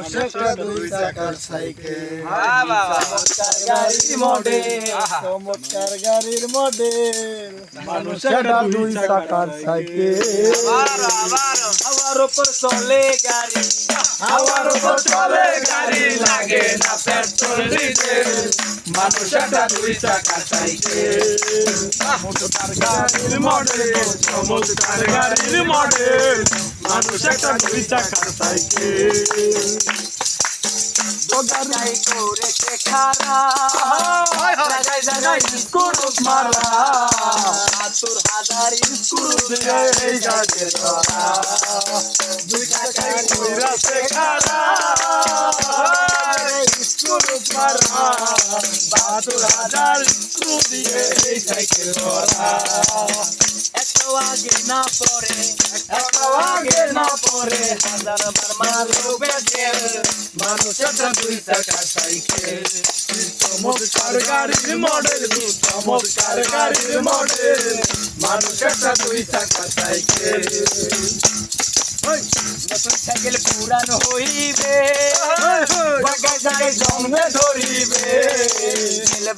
একটা দুই চাকার সাইকেল চমৎকার গাড়ির মডেল চমৎকার গাড়ির মডেল মানুষ একটা দুই চাকার সাইকেল হাওয়ার উপর চলে গাড়ি হাওয়ার উপর চলে গাড়ি লাগে না পেট্রোল ডিজেল মানুষ একটা দুই চাকার সাইকেল চমৎকার গাড়ির মডেল চমৎকার গাড়ির মডেল মানুষ একটা দুই চাকার সাইকেল জায়গায় করেছে খারা জায়গায় জায়গায় স্কুল মারা ৭০,০০০ স্কুল এই গাড়ি ধরা দুই চাকায় কইরাছে খারা স্কুল মারা ৭২,০০০ স্ক্রু দিয়ে এই সাইকেল ধরা এত আগে না পরে এত আগে না পরে হাজারবার মারবে তেল মানুষ একটা দুই চাকার সাইকেল চমৎকার গাড়ির মডেল চমৎকার গাড়ির মডেল মানুষ একটা দুই চাকার সাইকেল নতুন সাইকেল পুরানো হইবে জায়গায় জায়গায় জন্মে ধরিবে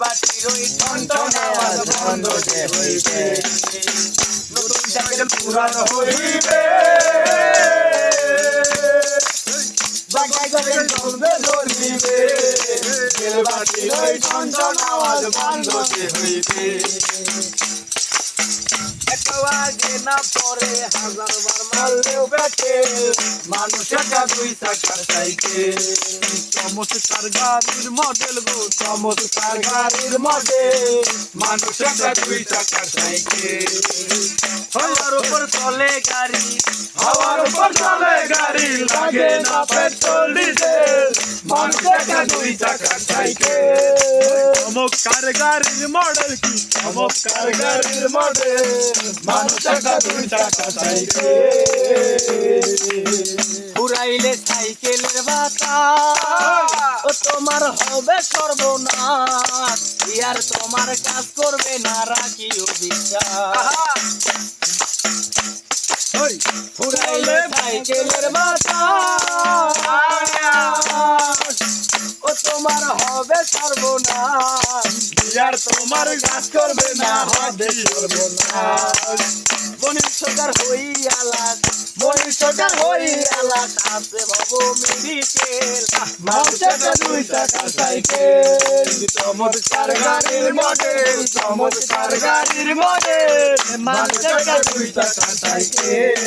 বাটির ওই টন আওয়াজ বন্ধ যে হইবে নতুন সাইকেল পুরানো হইবে জায়গায় জায়গায় জন্মে ধরিবে বাটির ওই টন আওয়াজ বন্ধ যে হইবে এত আগে না পরে হাজারবার মারলেও বেটে মানুষ একটা দুই চাকার সাইকেল চমৎকার গাড়ির মডেল গো চমৎকার গাড়ির মডেল মানুষ একটা দুই চাকার সাইকেল হাওয়ার উপর চলে গাড়ি হাওয়ার উপর চলে গাড়ি লাগে না পেট্রোল ডিজেল মানুষ একটা দুই চাকার সাইকেল চমৎকার গাড়ির মডেল কি চমৎকার গাড়ির মডেল মানুষ একটা দুই চাকার সাইকেল উড়াইলে সাইকেলের বাতাস ও তোমার হবে সর্বনাশ ইয়ার তোমার কাজ করবে না রাখিও বিশ্বাস উড়াইলে সাইকেলের বাতাস ও তোমার হবে সর্বনাশ আর তোমার কাজ করবে না হবে সর্বনাশ বনির সরকার হইয়ালাস মনির সরকার হইয়ালাস আছে ভব মেডিকেল মানুষ একটা দুই চাকার সাইকেল চমৎকার গাড়ির মডেল চমৎকার গাড়ির মডেল মানুষ একটা দুই চাকার সাইকেল